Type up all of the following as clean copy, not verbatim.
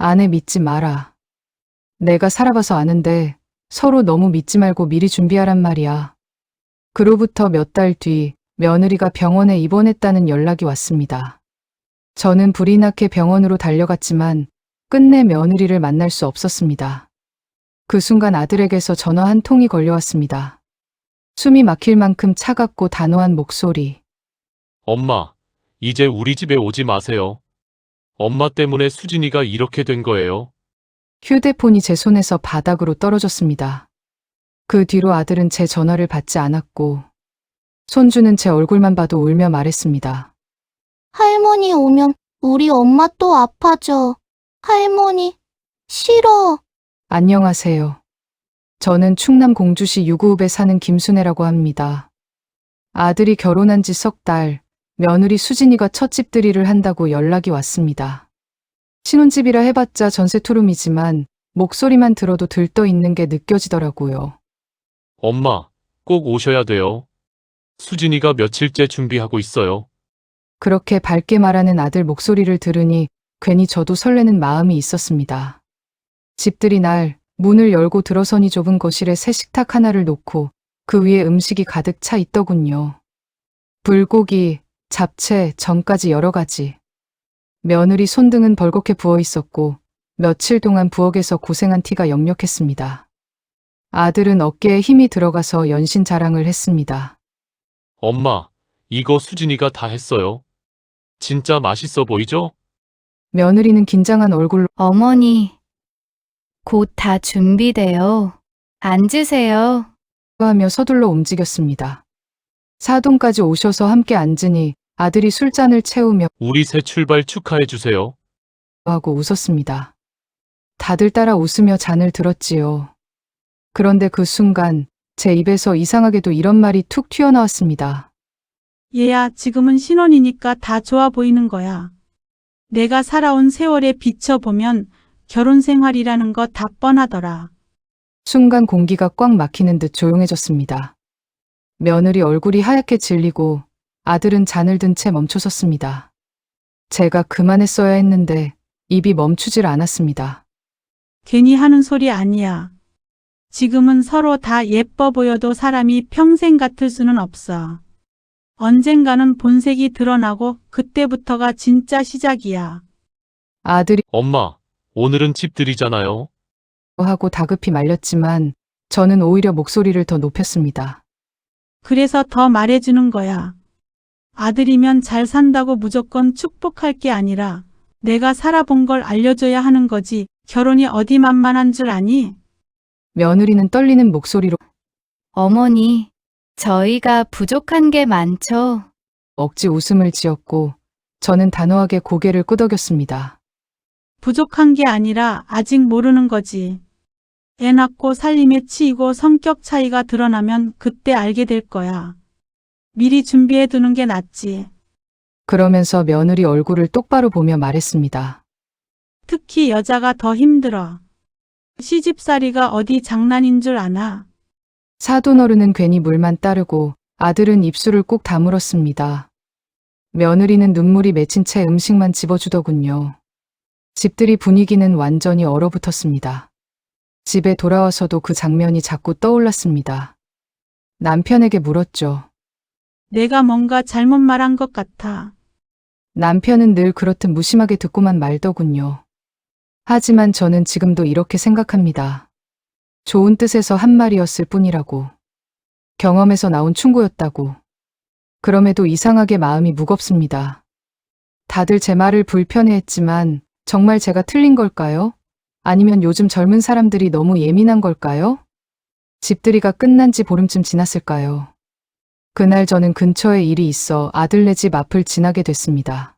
아내 믿지 마라. 내가 살아봐서 아는데 서로 너무 믿지 말고 미리 준비하란 말이야. 그로부터 몇 달 뒤 며느리가 병원에 입원했다는 연락이 왔습니다. 저는 불이 나게 병원으로 달려갔지만 끝내 며느리를 만날 수 없었습니다. 그 순간 아들에게서 전화 한 통이 걸려왔습니다. 숨이 막힐 만큼 차갑고 단호한 목소리. 엄마, 이제 우리 집에 오지 마세요. 엄마 때문에 수진이가 이렇게 된 거예요. 휴대폰이 제 손에서 바닥으로 떨어졌습니다. 그 뒤로 아들은 제 전화를 받지 않았고 손주는 제 얼굴만 봐도 울며 말했습니다. 할머니 오면 우리 엄마 또 아파져. 할머니, 싫어. 안녕하세요. 저는 충남 공주시 유구읍에 사는 김순애라고 합니다. 아들이 결혼한 지 석 달, 며느리 수진이가 첫집들이를 한다고 연락이 왔습니다. 신혼집이라 해봤자 전세투룸이지만 목소리만 들어도 들떠 있는 게 느껴지더라고요. 엄마, 꼭 오셔야 돼요. 수진이가 며칠째 준비하고 있어요. 그렇게 밝게 말하는 아들 목소리를 들으니 괜히 저도 설레는 마음이 있었습니다. 집들이 날 문을 열고 들어서니 좁은 거실에 새 식탁 하나를 놓고 그 위에 음식이 가득 차 있더군요. 불고기, 잡채, 전까지 여러 가지. 며느리 손등은 벌겋게 부어 있었고 며칠 동안 부엌에서 고생한 티가 역력했습니다. 아들은 어깨에 힘이 들어가서 연신 자랑을 했습니다. 엄마, 이거 수진이가 다 했어요. 진짜 맛있어 보이죠? 며느리는 긴장한 얼굴로 어머니, 곧 다 준비돼요. 앉으세요. 하며 서둘러 움직였습니다. 사돈까지 오셔서 함께 앉으니 아들이 술잔을 채우며 우리 새 출발 축하해 주세요. 하고 웃었습니다. 다들 따라 웃으며 잔을 들었지요. 그런데 그 순간 제 입에서 이상하게도 이런 말이 툭 튀어나왔습니다. 얘야, 지금은 신혼이니까 다 좋아 보이는 거야. 내가 살아온 세월에 비춰보면 결혼 생활이라는 거 다 뻔하더라. 순간 공기가 꽉 막히는 듯 조용해졌습니다. 며느리 얼굴이 하얗게 질리고 아들은 잔을 든 채 멈춰섰습니다. 제가 그만했어야 했는데 입이 멈추질 않았습니다. 괜히 하는 소리 아니야. 지금은 서로 다 예뻐 보여도 사람이 평생 같을 수는 없어. 언젠가는 본색이 드러나고 그때부터가 진짜 시작이야. 아들이 엄마, 오늘은 집들이잖아요. 하고 다급히 말렸지만 저는 오히려 목소리를 더 높였습니다. 그래서 더 말해주는 거야. 아들이면 잘 산다고 무조건 축복할 게 아니라 내가 살아본 걸 알려줘야 하는 거지. 결혼이 어디 만만한 줄 아니? 며느리는 떨리는 목소리로 어머니, 저희가 부족한 게 많죠. 억지 웃음을 지었고 저는 단호하게 고개를 끄덕였습니다. 부족한 게 아니라 아직 모르는 거지. 애 낳고 살림에 치이고 성격 차이가 드러나면 그때 알게 될 거야. 미리 준비해 두는 게 낫지. 그러면서 며느리 얼굴을 똑바로 보며 말했습니다. 특히 여자가 더 힘들어. 시집살이가 어디 장난인 줄 아나? 사돈어른은 괜히 물만 따르고 아들은 입술을 꼭 다물었습니다. 며느리는 눈물이 맺힌 채 음식만 집어주더군요. 집들이 분위기는 완전히 얼어붙었습니다. 집에 돌아와서도 그 장면이 자꾸 떠올랐습니다. 남편에게 물었죠. 내가 뭔가 잘못 말한 것 같아. 남편은 늘 그렇듯 무심하게 듣고만 말더군요. 하지만 저는 지금도 이렇게 생각합니다. 좋은 뜻에서 한 말이었을 뿐이라고. 경험에서 나온 충고였다고. 그럼에도 이상하게 마음이 무겁습니다. 다들 제 말을 불편해했지만 정말 제가 틀린 걸까요? 아니면 요즘 젊은 사람들이 너무 예민한 걸까요? 집들이가 끝난 지 보름쯤 지났을까요? 그날 저는 근처에 일이 있어 아들네 집 앞을 지나게 됐습니다.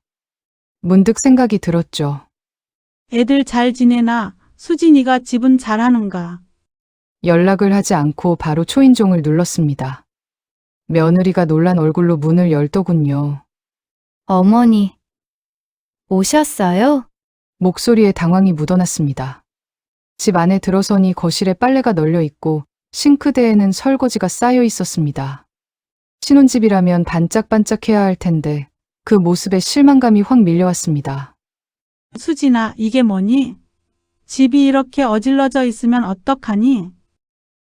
문득 생각이 들었죠. 애들 잘 지내나? 수진이가 집은 잘하는가? 연락을 하지 않고 바로 초인종을 눌렀습니다. 며느리가 놀란 얼굴로 문을 열더군요. 어머니, 오셨어요? 목소리에 당황이 묻어났습니다. 집 안에 들어서니 거실에 빨래가 널려 있고 싱크대에는 설거지가 쌓여 있었습니다. 신혼집이라면 반짝반짝해야 할 텐데 그 모습에 실망감이 확 밀려왔습니다. 수진아, 이게 뭐니? 집이 이렇게 어질러져 있으면 어떡하니?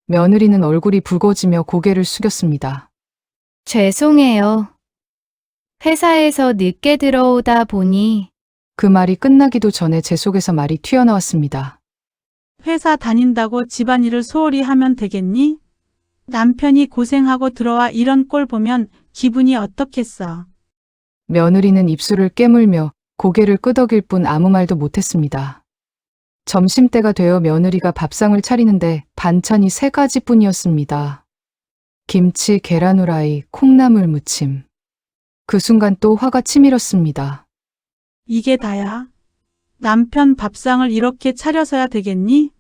며느리는 얼굴이 붉어지며 고개를 숙였습니다. 죄송해요. 회사에서 늦게 들어오다 보니 그 말이 끝나기도 전에 제 속에서 말이 튀어나왔습니다. 회사 다닌다고 집안일을 소홀히 하면 되겠니? 남편이 고생하고 들어와 이런 꼴 보면 기분이 어떻겠어? 며느리는 입술을 깨물며 고개를 끄덕일 뿐 아무 말도 못했습니다. 점심때가 되어 며느리가 밥상을 차리는데 반찬이 3가지뿐이었습니다. 김치, 계란 후라이, 콩나물 무침. 그 순간 또 화가 치밀었습니다. 이게 다야? 남편 밥상을 이렇게 차려서야 되겠니?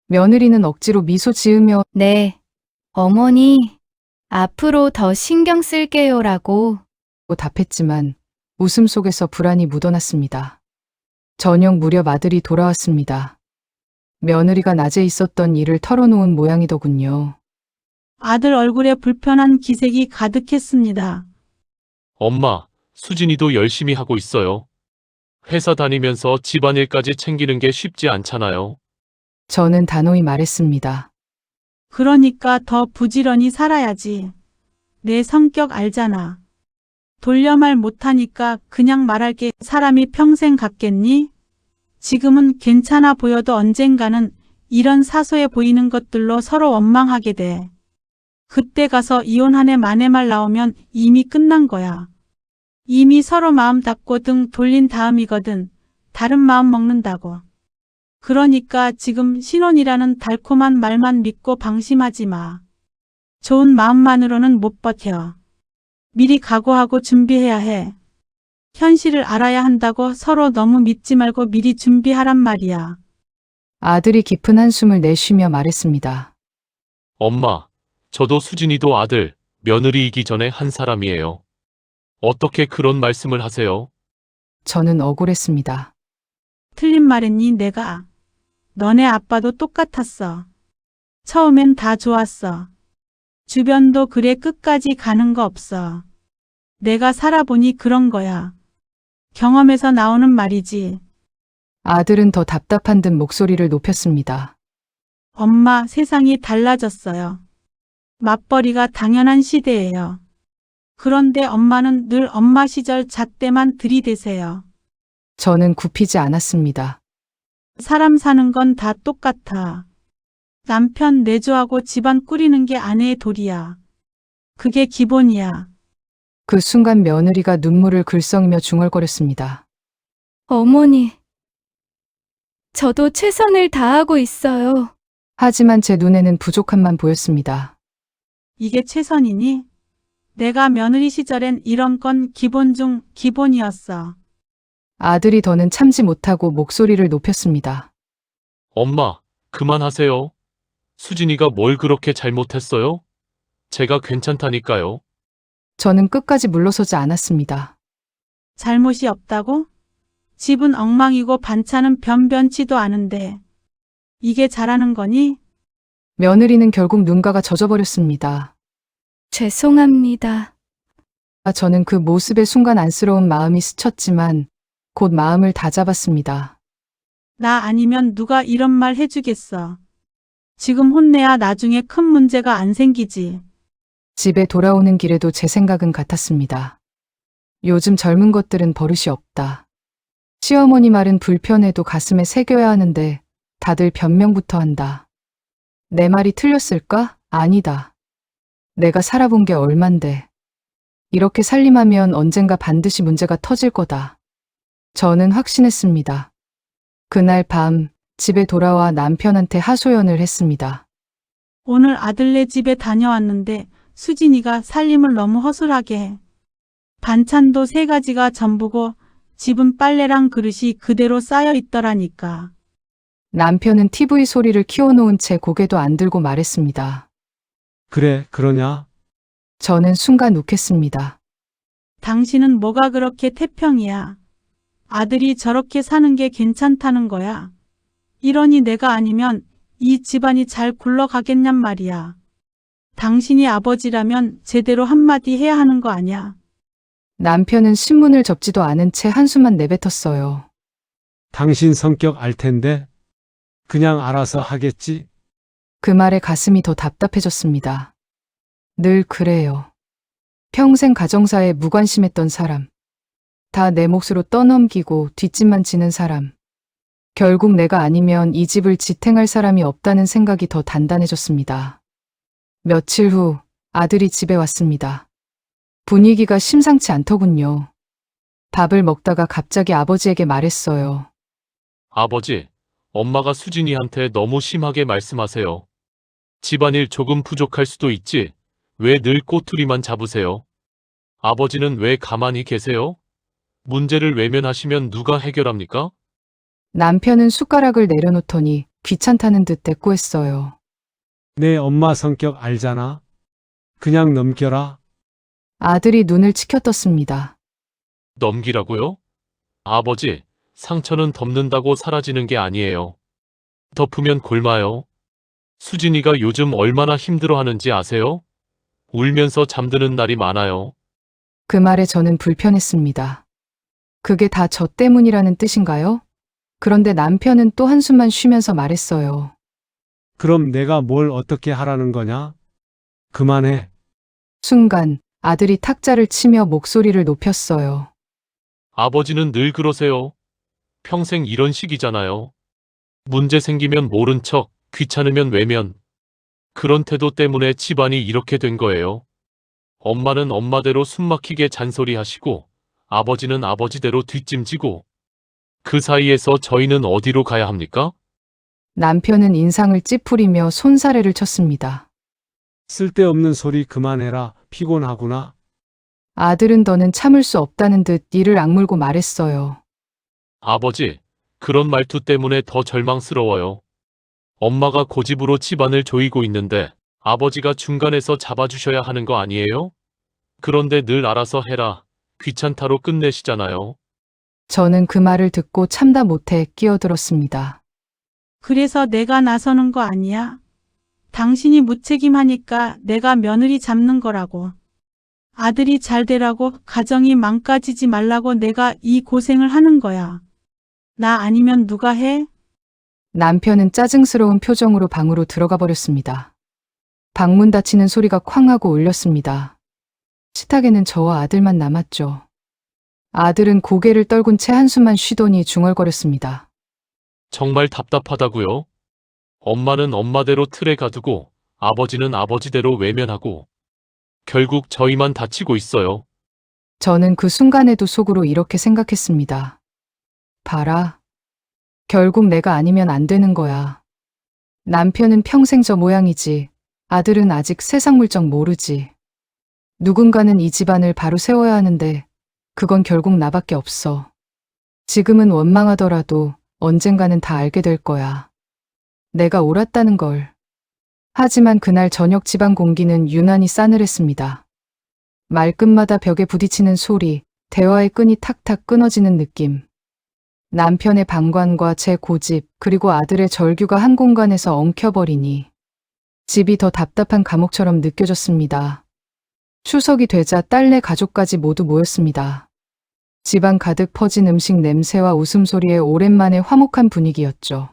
며느리는 억지로 미소 지으며 네, 어머니, 앞으로 더 신경 쓸게요라고. 답했지만 웃음 속에서 불안이 묻어났습니다. 저녁 무렵 아들이 돌아왔습니다. 며느리가 낮에 있었던 일을 털어놓은 모양이더군요. 아들 얼굴에 불편한 기색이 가득했습니다. 엄마, 수진이도 열심히 하고 있어요. 회사 다니면서 집안일까지 챙기는 게 쉽지 않잖아요. 저는 단호히 말했습니다. 그러니까 더 부지런히 살아야지. 내 성격 알잖아. 돌려 말 못하니까 그냥 말할게. 사람이 평생 같겠니? 지금은 괜찮아 보여도 언젠가는 이런 사소해 보이는 것들로 서로 원망하게 돼. 그때 가서 이혼 한 해 만에 말 나오면 이미 끝난 거야. 이미 서로 마음 닫고 등 돌린 다음이거든. 다른 마음 먹는다고. 그러니까 지금 신혼이라는 달콤한 말만 믿고 방심하지 마. 좋은 마음만으로는 못 버텨. 미리 각오하고 준비해야 해. 현실을 알아야 한다고 서로 너무 믿지 말고 미리 준비하란 말이야. 아들이 깊은 한숨을 내쉬며 말했습니다. 엄마, 저도 수진이도 아들, 며느리이기 전에 한 사람이에요. 어떻게 그런 말씀을 하세요? 저는 억울했습니다. 틀린 말했니 내가. 너네 아빠도 똑같았어. 처음엔 다 좋았어. 주변도 그래 끝까지 가는 거 없어. 내가 살아보니 그런 거야. 경험에서 나오는 말이지. 아들은 더 답답한 듯 목소리를 높였습니다. 엄마, 세상이 달라졌어요. 맞벌이가 당연한 시대예요. 그런데 엄마는 늘 엄마 시절 잣대만 들이대세요. 저는 굽히지 않았습니다. 사람 사는 건 다 똑같아. 남편 내조하고 집안 꾸리는 게 아내의 도리야. 그게 기본이야. 그 순간 며느리가 눈물을 글썽이며 중얼거렸습니다. 어머니, 저도 최선을 다하고 있어요. 하지만 제 눈에는 부족함만 보였습니다. 이게 최선이니? 내가 며느리 시절엔 이런 건 기본 중 기본이었어. 아들이 더는 참지 못하고 목소리를 높였습니다. 엄마, 그만하세요. 수진이가 뭘 그렇게 잘못했어요? 제가 괜찮다니까요. 저는 끝까지 물러서지 않았습니다. 잘못이 없다고? 집은 엉망이고 반찬은 변변치도 않은데. 이게 잘하는 거니? 며느리는 결국 눈가가 젖어버렸습니다. 죄송합니다. 저는 그 모습에 순간 안쓰러운 마음이 스쳤지만 곧 마음을 다잡았습니다. 나 아니면 누가 이런 말 해주겠어. 지금 혼내야 나중에 큰 문제가 안 생기지. 집에 돌아오는 길에도 제 생각은 같았습니다. 요즘 젊은 것들은 버릇이 없다. 시어머니 말은 불편해도 가슴에 새겨야 하는데 다들 변명부터 한다. 내 말이 틀렸을까? 아니다. 내가 살아본 게 얼만데. 이렇게 살림하면 언젠가 반드시 문제가 터질 거다. 저는 확신했습니다. 그날 밤 집에 돌아와 남편한테 하소연을 했습니다. 오늘 아들네 집에 다녀왔는데 수진이가 살림을 너무 허술하게 해. 반찬도 3가지가 전부고 집은 빨래랑 그릇이 그대로 쌓여 있더라니까. 남편은 TV 소리를 키워놓은 채 고개도 안 들고 말했습니다. 그래, 그러냐? 저는 순간 욱했습니다. 당신은 뭐가 그렇게 태평이야. 아들이 저렇게 사는 게 괜찮다는 거야. 이러니 내가 아니면 이 집안이 잘 굴러가겠냔 말이야. 당신이 아버지라면 제대로 한마디 해야 하는 거 아냐. 남편은 신문을 접지도 않은 채 한숨만 내뱉었어요. 당신 성격 알 텐데. 그냥 알아서 하겠지? 그 말에 가슴이 더 답답해졌습니다. 늘 그래요. 평생 가정사에 무관심했던 사람. 다 내 몫으로 떠넘기고 뒷짐만 지는 사람. 결국 내가 아니면 이 집을 지탱할 사람이 없다는 생각이 더 단단해졌습니다. 며칠 후 아들이 집에 왔습니다. 분위기가 심상치 않더군요. 밥을 먹다가 갑자기 아버지에게 말했어요. 아버지, 엄마가 수진이한테 너무 심하게 말씀하세요. 집안일 조금 부족할 수도 있지. 왜 늘 꼬투리만 잡으세요? 아버지는 왜 가만히 계세요? 문제를 외면하시면 누가 해결합니까? 남편은 숟가락을 내려놓더니 귀찮다는 듯 대꾸했어요. 내 엄마 성격 알잖아. 그냥 넘겨라. 아들이 눈을 치켜떴습니다. 넘기라고요? 아버지, 상처는 덮는다고 사라지는 게 아니에요. 덮으면 곪아요. 수진이가 요즘 얼마나 힘들어하는지 아세요? 울면서 잠드는 날이 많아요. 그 말에 저는 불편했습니다. 그게 다 저 때문이라는 뜻인가요? 그런데 남편은 또 한숨만 쉬면서 말했어요. 그럼 내가 뭘 어떻게 하라는 거냐? 그만해. 순간 아들이 탁자를 치며 목소리를 높였어요. 아버지는 늘 그러세요. 평생 이런 식이잖아요. 문제 생기면 모른 척, 귀찮으면 외면. 그런 태도 때문에 집안이 이렇게 된 거예요. 엄마는 엄마대로 숨막히게 잔소리하시고 아버지는 아버지대로 뒷짐지고 그 사이에서 저희는 어디로 가야 합니까? 남편은 인상을 찌푸리며 손사래를 쳤습니다. 쓸데없는 소리 그만해라. 피곤하구나. 아들은 더는 참을 수 없다는 듯 이를 악물고 말했어요. 아버지, 그런 말투 때문에 더 절망스러워요. 엄마가 고집으로 집안을 조이고 있는데 아버지가 중간에서 잡아주셔야 하는 거 아니에요? 그런데 늘 알아서 해라. 귀찮다로 끝내시잖아요. 저는 그 말을 듣고 참다 못해 끼어들었습니다. 그래서 내가 나서는 거 아니야? 당신이 무책임하니까 내가 며느리 잡는 거라고. 아들이 잘 되라고 가정이 망가지지 말라고 내가 이 고생을 하는 거야. 나 아니면 누가 해? 남편은 짜증스러운 표정으로 방으로 들어가 버렸습니다. 방문 닫히는 소리가 쾅 하고 울렸습니다. 식탁에는 저와 아들만 남았죠. 아들은 고개를 떨군 채 한숨만 쉬더니 중얼거렸습니다. 정말 답답하다고요? 엄마는 엄마대로 틀에 가두고 아버지는 아버지대로 외면하고 결국 저희만 다치고 있어요. 저는 그 순간에도 속으로 이렇게 생각했습니다. 봐라. 결국 내가 아니면 안 되는 거야. 남편은 평생 저 모양이지. 아들은 아직 세상 물정 모르지. 누군가는 이 집안을 바로 세워야 하는데 그건 결국 나밖에 없어. 지금은 원망하더라도 언젠가는 다 알게 될 거야. 내가 옳았다는 걸. 하지만 그날 저녁 집안 공기는 유난히 싸늘했습니다. 말끝마다 벽에 부딪히는 소리, 대화의 끈이 탁탁 끊어지는 느낌. 남편의 방관과 제 고집, 그리고 아들의 절규가 한 공간에서 엉켜버리니 집이 더 답답한 감옥처럼 느껴졌습니다. 추석이 되자 딸네 가족까지 모두 모였습니다. 집안 가득 퍼진 음식 냄새와 웃음소리에 오랜만에 화목한 분위기였죠.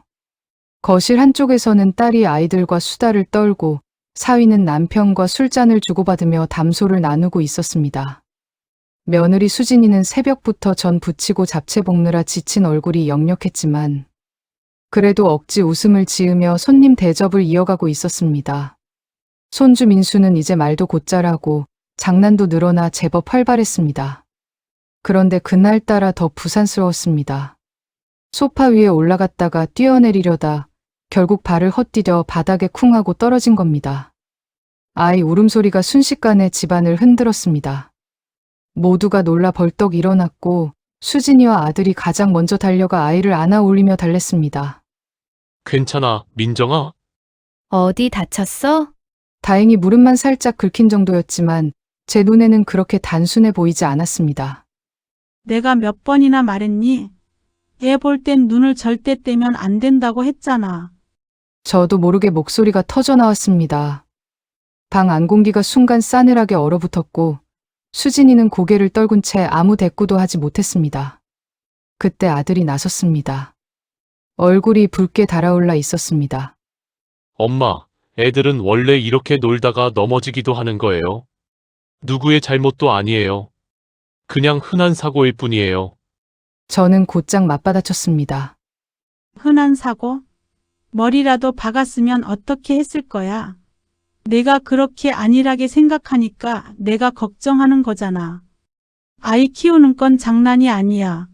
거실 한쪽에서는 딸이 아이들과 수다를 떨고 사위는 남편과 술잔을 주고받으며 담소를 나누고 있었습니다. 며느리 수진이는 새벽부터 전 부치고 잡채 볶느라 지친 얼굴이 역력했지만 그래도 억지 웃음을 지으며 손님 대접을 이어가고 있었습니다. 손주 민수는 이제 말도 곧잘하고 장난도 늘어나 제법 활발했습니다. 그런데 그날따라 더 부산스러웠습니다. 소파 위에 올라갔다가 뛰어내리려다 결국 발을 헛디뎌 바닥에 쿵 하고 떨어진 겁니다. 아이 울음소리가 순식간에 집안을 흔들었습니다. 모두가 놀라 벌떡 일어났고 수진이와 아들이 가장 먼저 달려가 아이를 안아 올리며 달랬습니다. 괜찮아, 민정아? 어디 다쳤어? 다행히 무릎만 살짝 긁힌 정도였지만 제 눈에는 그렇게 단순해 보이지 않았습니다. 내가 몇 번이나 말했니? 애 볼 땐 눈을 절대 떼면 안 된다고 했잖아. 저도 모르게 목소리가 터져 나왔습니다. 방 안 공기가 순간 싸늘하게 얼어붙었고 수진이는 고개를 떨군 채 아무 대꾸도 하지 못했습니다. 그때 아들이 나섰습니다. 얼굴이 붉게 달아올라 있었습니다. 엄마, 애들은 원래 이렇게 놀다가 넘어지기도 하는 거예요. 누구의 잘못도 아니에요. 그냥 흔한 사고일 뿐이에요. 저는 곧장 맞받아쳤습니다. 흔한 사고? 머리라도 박았으면 어떻게 했을 거야? 내가 그렇게 안일하게 생각하니까 내가 걱정하는 거잖아. 아이 키우는 건 장난이 아니야.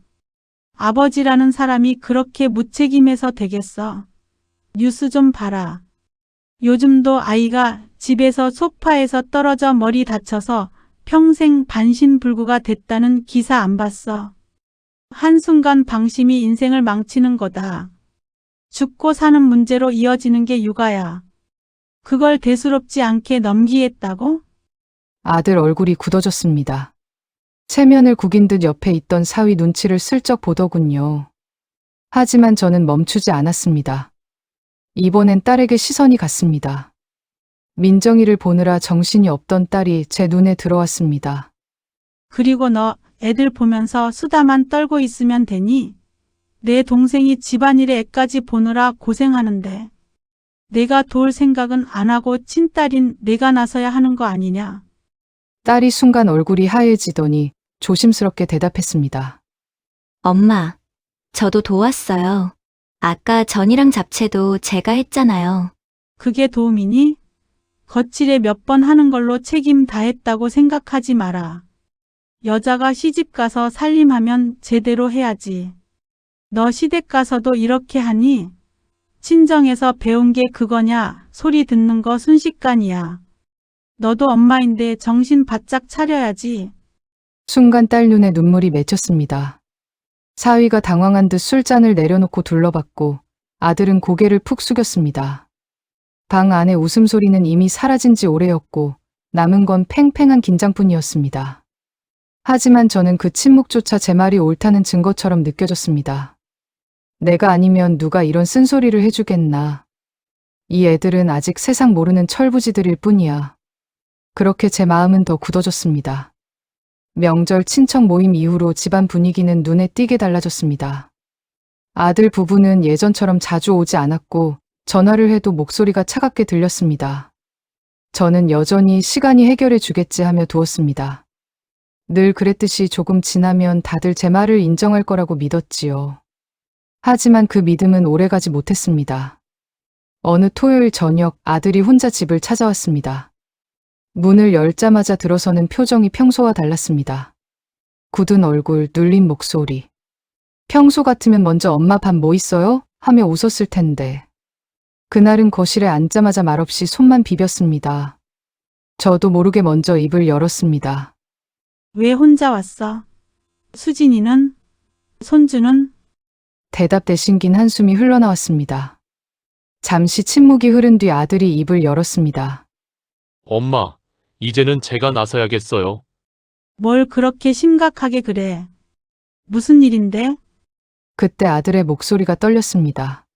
아버지라는 사람이 그렇게 무책임해서 되겠어. 뉴스 좀 봐라. 요즘도 아이가 집에서 소파에서 떨어져 머리 다쳐서 평생 반신불구가 됐다는 기사 안 봤어. 한순간 방심이 인생을 망치는 거다. 죽고 사는 문제로 이어지는 게 육아야. 그걸 대수롭지 않게 넘기겠다고? 아들 얼굴이 굳어졌습니다. 체면을 구긴 듯 옆에 있던 사위 눈치를 슬쩍 보더군요. 하지만 저는 멈추지 않았습니다. 이번엔 딸에게 시선이 갔습니다. 민정이를 보느라 정신이 없던 딸이 제 눈에 들어왔습니다. 그리고 너 애들 보면서 수다만 떨고 있으면 되니? 내 동생이 집안일에 애까지 보느라 고생하는데 내가 도울 생각은 안 하고 친딸인 내가 나서야 하는 거 아니냐? 딸이 순간 얼굴이 하얘지더니 조심스럽게 대답했습니다. 엄마, 저도 도왔어요. 아까 전이랑 잡채도 제가 했잖아요. 그게 도움이니? 거칠에 몇 번 하는 걸로 책임 다했다고 생각하지 마라. 여자가 시집 가서 살림하면 제대로 해야지. 너 시댁 가서도 이렇게 하니? 친정에서 배운 게 그거냐? 소리 듣는 거 순식간이야. 너도 엄마인데 정신 바짝 차려야지. 순간 딸 눈에 눈물이 맺혔습니다. 사위가 당황한 듯 술잔을 내려놓고 둘러봤고 아들은 고개를 푹 숙였습니다. 방 안의 웃음소리는 이미 사라진 지 오래였고 남은 건 팽팽한 긴장뿐이었습니다. 하지만 저는 그 침묵조차 제 말이 옳다는 증거처럼 느껴졌습니다. 내가 아니면 누가 이런 쓴소리를 해주겠나. 이 애들은 아직 세상 모르는 철부지들일 뿐이야. 그렇게 제 마음은 더 굳어졌습니다. 명절 친척 모임 이후로 집안 분위기는 눈에 띄게 달라졌습니다. 아들 부부는 예전처럼 자주 오지 않았고 전화를 해도 목소리가 차갑게 들렸습니다. 저는 여전히 시간이 해결해 주겠지 하며 두었습니다. 늘 그랬듯이 조금 지나면 다들 제 말을 인정할 거라고 믿었지요. 하지만 그 믿음은 오래가지 못했습니다. 어느 토요일 저녁 아들이 혼자 집을 찾아왔습니다. 문을 열자마자 들어서는 표정이 평소와 달랐습니다. 굳은 얼굴, 눌린 목소리. 평소 같으면 먼저 엄마 밥 뭐 있어요? 하며 웃었을 텐데. 그날은 거실에 앉자마자 말없이 손만 비볐습니다. 저도 모르게 먼저 입을 열었습니다. 왜 혼자 왔어? 수진이는? 손주는? 대답 대신 긴 한숨이 흘러나왔습니다. 잠시 침묵이 흐른 뒤 아들이 입을 열었습니다. 엄마, 이제는 제가 나서야겠어요. 뭘 그렇게 심각하게 그래? 무슨 일인데? 그때 아들의 목소리가 떨렸습니다.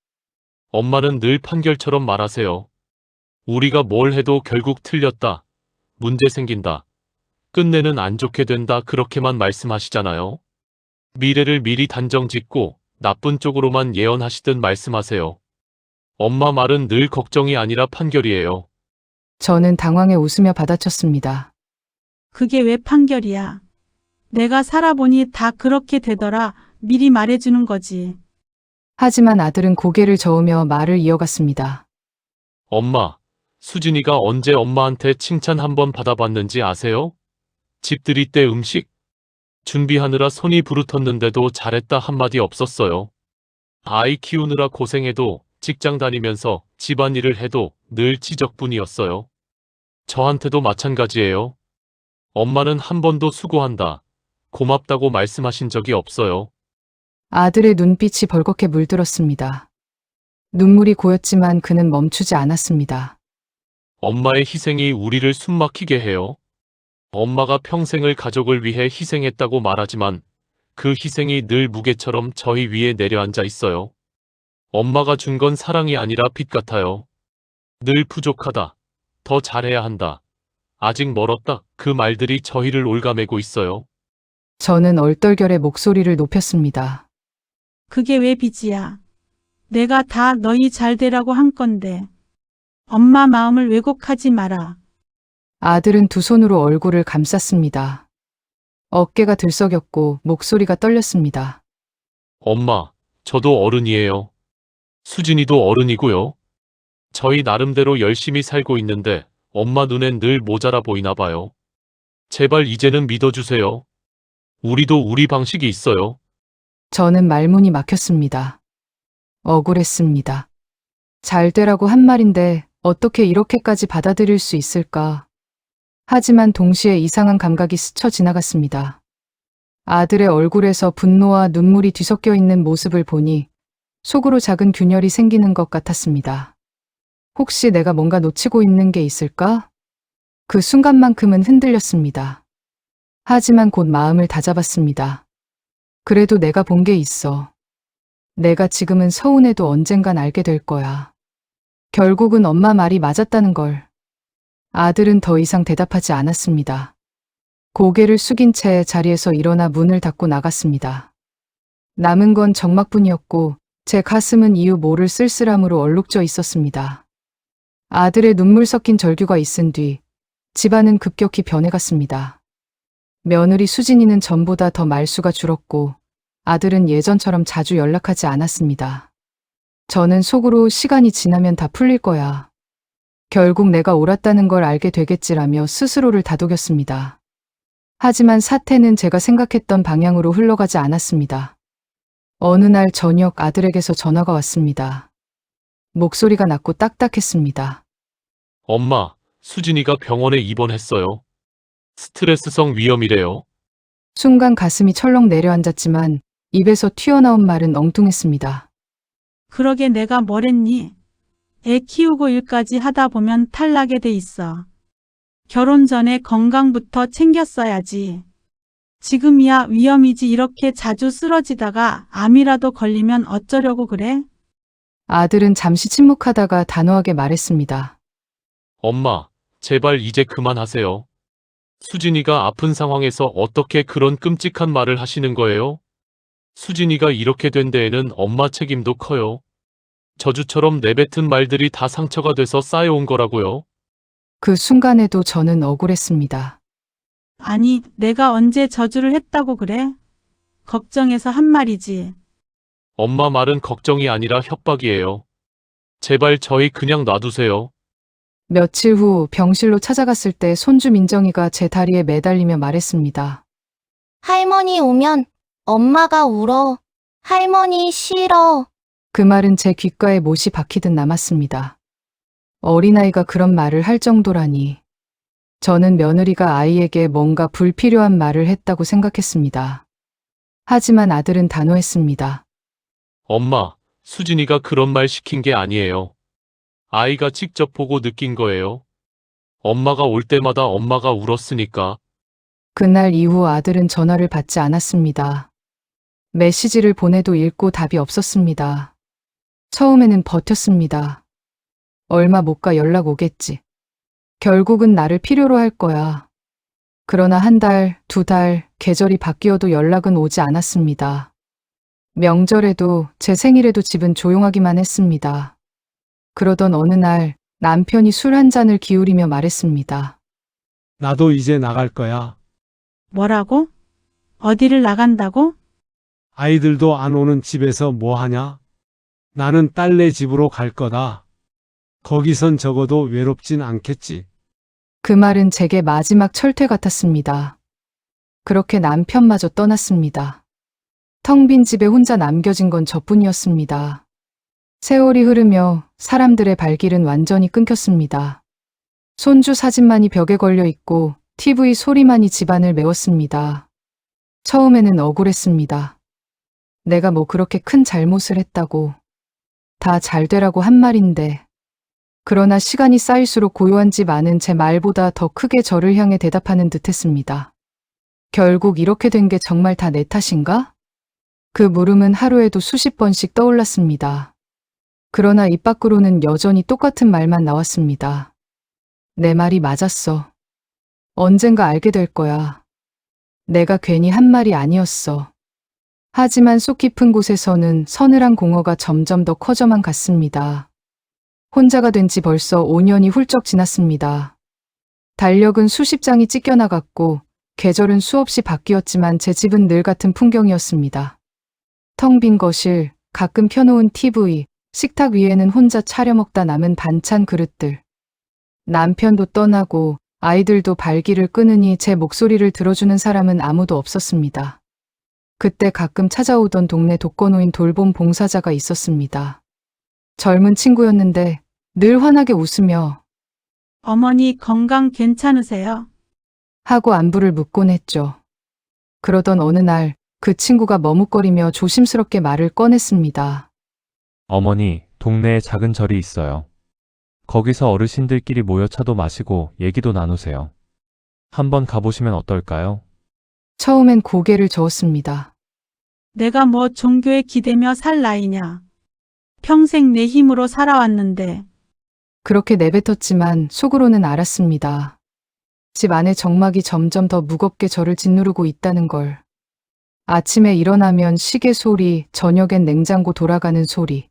엄마는 늘 판결처럼 말하세요. 우리가 뭘 해도 결국 틀렸다. 문제 생긴다. 끝내는 안 좋게 된다. 그렇게만 말씀하시잖아요. 미래를 미리 단정 짓고 나쁜 쪽으로만 예언하시듯 말씀하세요. 엄마 말은 늘 걱정이 아니라 판결이에요. 저는 당황해 웃으며 받아쳤습니다. 그게 왜 판결이야? 내가 살아보니 다 그렇게 되더라. 미리 말해주는 거지. 하지만 아들은 고개를 저으며 말을 이어갔습니다. 엄마, 수진이가 언제 엄마한테 칭찬 한번 받아봤는지 아세요? 집들이 때 음식 준비하느라 손이 부르텄는데도 잘했다 한마디 없었어요. 아이 키우느라 고생해도 직장 다니면서 집안일을 해도 늘 지적뿐이었어요. 저한테도 마찬가지예요. 엄마는 한 번도 수고한다, 고맙다고 말씀하신 적이 없어요. 아들의 눈빛이 벌겋게 물들었습니다. 눈물이 고였지만 그는 멈추지 않았습니다. 엄마의 희생이 우리를 숨막히게 해요. 엄마가 평생을 가족을 위해 희생했다고 말하지만 그 희생이 늘 무게처럼 저희 위에 내려앉아 있어요. 엄마가 준 건 사랑이 아니라 빚 같아요. 늘 부족하다. 더 잘해야 한다. 아직 멀었다. 그 말들이 저희를 올가매고 있어요. 저는 얼떨결에 목소리를 높였습니다. 그게 왜 빚이야? 내가 다 너희 잘 되라고 한 건데. 엄마 마음을 왜곡하지 마라. 아들은 두 손으로 얼굴을 감쌌습니다. 어깨가 들썩였고 목소리가 떨렸습니다. 엄마, 저도 어른이에요. 수진이도 어른이고요. 저희 나름대로 열심히 살고 있는데 엄마 눈엔 늘 모자라 보이나 봐요. 제발 이제는 믿어주세요. 우리도 우리 방식이 있어요. 저는 말문이 막혔습니다. 억울했습니다. 잘 되라고 한 말인데 어떻게 이렇게까지 받아들일 수 있을까? 하지만 동시에 이상한 감각이 스쳐 지나갔습니다. 아들의 얼굴에서 분노와 눈물이 뒤섞여 있는 모습을 보니 속으로 작은 균열이 생기는 것 같았습니다. 혹시 내가 뭔가 놓치고 있는 게 있을까? 그 순간만큼은 흔들렸습니다. 하지만 곧 마음을 다잡았습니다. 그래도 내가 본 게 있어. 내가 지금은 서운해도 언젠간 알게 될 거야. 결국은 엄마 말이 맞았다는 걸. 아들은 더 이상 대답하지 않았습니다. 고개를 숙인 채 자리에서 일어나 문을 닫고 나갔습니다. 남은 건 정막뿐이었고 제 가슴은 이유 모를 쓸쓸함으로 얼룩져 있었습니다. 아들의 눈물 섞인 절규가 있은 뒤 집안은 급격히 변해갔습니다. 며느리 수진이는 전보다 더 말수가 줄었고 아들은 예전처럼 자주 연락하지 않았습니다. 저는 속으로 시간이 지나면 다 풀릴 거야. 결국 내가 옳았다는 걸 알게 되겠지라며 스스로를 다독였습니다. 하지만 사태는 제가 생각했던 방향으로 흘러가지 않았습니다. 어느 날 저녁 아들에게서 전화가 왔습니다. 목소리가 낮고 딱딱했습니다. 엄마, 수진이가 병원에 입원했어요. 스트레스성 위염이래요. 순간 가슴이 철렁 내려앉았지만 입에서 튀어나온 말은 엉뚱했습니다. 그러게 내가 뭐랬니? 애 키우고 일까지 하다 보면 탈나게 돼 있어. 결혼 전에 건강부터 챙겼어야지. 지금이야 위험이지 이렇게 자주 쓰러지다가 암이라도 걸리면 어쩌려고 그래? 아들은 잠시 침묵하다가 단호하게 말했습니다. 엄마, 제발 이제 그만하세요. 수진이가 아픈 상황에서 어떻게 그런 끔찍한 말을 하시는 거예요? 수진이가 이렇게 된 데에는 엄마 책임도 커요. 저주처럼 내뱉은 말들이 다 상처가 돼서 쌓여온 거라고요. 그 순간에도 저는 억울했습니다. 아니, 내가 언제 저주를 했다고 그래? 걱정해서 한 말이지. 엄마 말은 걱정이 아니라 협박이에요. 제발 저희 그냥 놔두세요. 며칠 후 병실로 찾아갔을 때 손주 민정이가 제 다리에 매달리며 말했습니다. 할머니 오면 엄마가 울어. 할머니 싫어. 그 말은 제 귓가에 못이 박히듯 남았습니다. 어린아이가 그런 말을 할 정도라니. 저는 며느리가 아이에게 뭔가 불필요한 말을 했다고 생각했습니다. 하지만 아들은 단호했습니다. 엄마, 수진이가 그런 말 시킨 게 아니에요. 아이가 직접 보고 느낀 거예요. 엄마가 올 때마다 엄마가 울었으니까. 그날 이후 아들은 전화를 받지 않았습니다. 메시지를 보내도 읽고 답이 없었습니다. 처음에는 버텼습니다. 얼마 못 가 연락 오겠지. 결국은 나를 필요로 할 거야. 그러나 한 달, 두 달, 계절이 바뀌어도 연락은 오지 않았습니다. 명절에도 제 생일에도 집은 조용하기만 했습니다. 그러던 어느 날 남편이 술 한 잔을 기울이며 말했습니다. 나도 이제 나갈 거야. 뭐라고? 어디를 나간다고? 아이들도 안 오는 집에서 뭐 하냐? 나는 딸네 집으로 갈 거다. 거기선 적어도 외롭진 않겠지. 그 말은 제게 마지막 철퇴 같았습니다. 그렇게 남편마저 떠났습니다. 텅 빈 집에 혼자 남겨진 건 저뿐이었습니다. 세월이 흐르며 사람들의 발길은 완전히 끊겼습니다. 손주 사진만이 벽에 걸려 있고 TV 소리만이 집안을 메웠습니다. 처음에는 억울했습니다. 내가 뭐 그렇게 큰 잘못을 했다고. 다 잘 되라고 한 말인데. 그러나 시간이 쌓일수록 고요한 집 안은 제 말보다 더 크게 저를 향해 대답하는 듯했습니다. 결국 이렇게 된 게 정말 다 내 탓인가? 그 물음은 하루에도 수십 번씩 떠올랐습니다. 그러나 입 밖으로는 여전히 똑같은 말만 나왔습니다. 내 말이 맞았어. 언젠가 알게 될 거야. 내가 괜히 한 말이 아니었어. 하지만 속 깊은 곳에서는 서늘한 공허가 점점 더 커져만 갔습니다. 혼자가 된 지 벌써 5년이 훌쩍 지났습니다. 달력은 수십 장이 찢겨나갔고 계절은 수없이 바뀌었지만 제 집은 늘 같은 풍경이었습니다. 텅 빈 거실, 가끔 켜놓은 TV, 식탁 위에는 혼자 차려 먹다 남은 반찬 그릇들. 남편도 떠나고 아이들도 발기를 끊으니 제 목소리를 들어주는 사람은 아무도 없었습니다. 그때 가끔 찾아오던 동네 독거노인 돌봄 봉사자가 있었습니다. 젊은 친구였는데 늘 환하게 웃으며 어머니 건강 괜찮으세요? 하고 안부를 묻곤 했죠. 그러던 어느 날 그 친구가 머뭇거리며 조심스럽게 말을 꺼냈습니다. 어머니, 동네에 작은 절이 있어요. 거기서 어르신들끼리 모여 차도 마시고 얘기도 나누세요. 한번 가보시면 어떨까요? 처음엔 고개를 저었습니다. 내가 뭐 종교에 기대며 살 나이냐. 평생 내 힘으로 살아왔는데. 그렇게 내뱉었지만 속으로는 알았습니다. 집 안의 정막이 점점 더 무겁게 저를 짓누르고 있다는 걸. 아침에 일어나면 시계 소리, 저녁엔 냉장고 돌아가는 소리.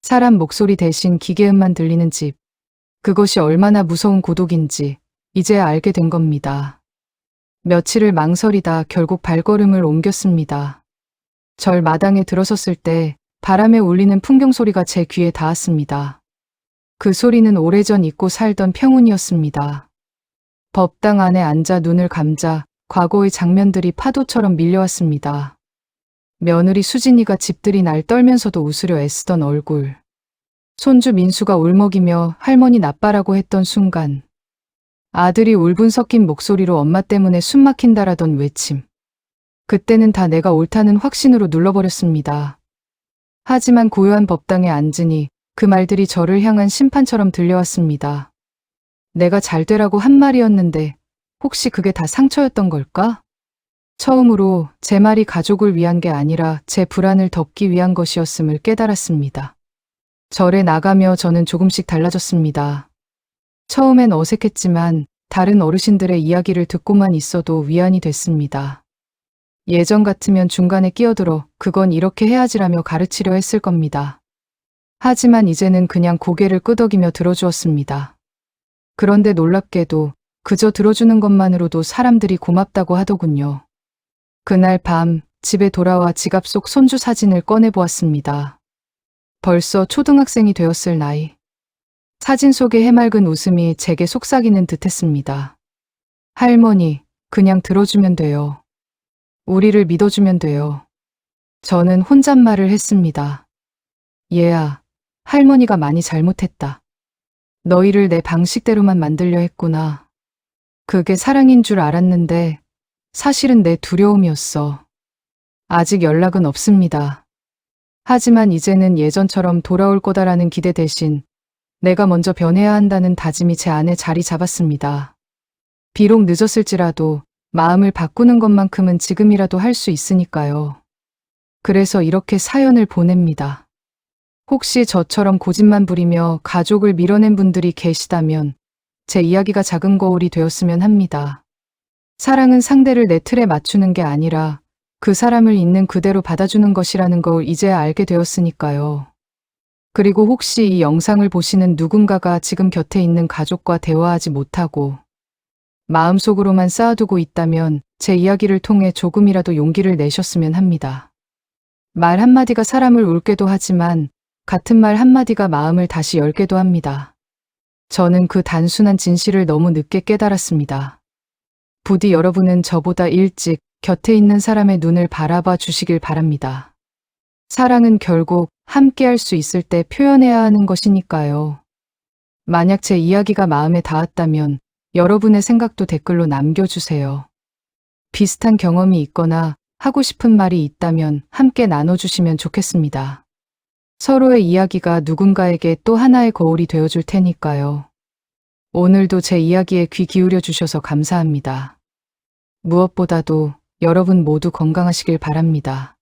사람 목소리 대신 기계음만 들리는 집. 그것이 얼마나 무서운 고독인지 이제야 알게 된 겁니다. 며칠을 망설이다 결국 발걸음을 옮겼습니다. 절 마당에 들어섰을 때 바람에 울리는 풍경 소리가 제 귀에 닿았습니다. 그 소리는 오래전 잊고 살던 평온이었습니다. 법당 안에 앉아 눈을 감자 과거의 장면들이 파도처럼 밀려왔습니다. 며느리 수진이가 집들이 날 떨면서도 웃으려 애쓰던 얼굴. 손주 민수가 울먹이며 할머니 나빠라고 했던 순간. 아들이 울분 섞인 목소리로 엄마 때문에 숨 막힌다라던 외침. 그때는 다 내가 옳다는 확신으로 눌러버렸습니다. 하지만 고요한 법당에 앉으니 그 말들이 저를 향한 심판처럼 들려왔습니다. 내가 잘 되라고 한 말이었는데 혹시 그게 다 상처였던 걸까? 처음으로 제 말이 가족을 위한 게 아니라 제 불안을 덮기 위한 것이었음을 깨달았습니다. 절에 나가며 저는 조금씩 달라졌습니다. 처음엔 어색했지만 다른 어르신들의 이야기를 듣고만 있어도 위안이 됐습니다. 예전 같으면 중간에 끼어들어 그건 이렇게 해야지라며 가르치려 했을 겁니다. 하지만 이제는 그냥 고개를 끄덕이며 들어주었습니다. 그런데 놀랍게도 그저 들어주는 것만으로도 사람들이 고맙다고 하더군요. 그날 밤 집에 돌아와 지갑 속 손주 사진을 꺼내보았습니다. 벌써 초등학생이 되었을 나이. 사진 속의 해맑은 웃음이 제게 속삭이는 듯했습니다. 할머니, 그냥 들어주면 돼요. 우리를 믿어주면 돼요. 저는 혼잣말을 했습니다. 얘야, 할머니가 많이 잘못했다. 너희를 내 방식대로만 만들려 했구나. 그게 사랑인 줄 알았는데 사실은 내 두려움이었어. 아직 연락은 없습니다. 하지만 이제는 예전처럼 돌아올 거다라는 기대 대신 내가 먼저 변해야 한다는 다짐이 제 안에 자리 잡았습니다. 비록 늦었을지라도 마음을 바꾸는 것만큼은 지금이라도 할 수 있으니까요. 그래서 이렇게 사연을 보냅니다. 혹시 저처럼 고집만 부리며 가족을 밀어낸 분들이 계시다면 제 이야기가 작은 거울이 되었으면 합니다. 사랑은 상대를 내 틀에 맞추는 게 아니라 그 사람을 있는 그대로 받아주는 것이라는 걸 이제야 알게 되었으니까요. 그리고 혹시 이 영상을 보시는 누군가가 지금 곁에 있는 가족과 대화하지 못하고 마음속으로만 쌓아두고 있다면 제 이야기를 통해 조금이라도 용기를 내셨으면 합니다. 말 한마디가 사람을 울게도 하지만 같은 말 한마디가 마음을 다시 열게도 합니다. 저는 그 단순한 진실을 너무 늦게 깨달았습니다. 부디 여러분은 저보다 일찍 곁에 있는 사람의 눈을 바라봐 주시길 바랍니다. 사랑은 결국 함께할 수 있을 때 표현해야 하는 것이니까요. 만약 제 이야기가 마음에 닿았다면 여러분의 생각도 댓글로 남겨주세요. 비슷한 경험이 있거나 하고 싶은 말이 있다면 함께 나눠주시면 좋겠습니다. 서로의 이야기가 누군가에게 또 하나의 거울이 되어줄 테니까요. 오늘도 제 이야기에 귀 기울여 주셔서 감사합니다. 무엇보다도 여러분 모두 건강하시길 바랍니다.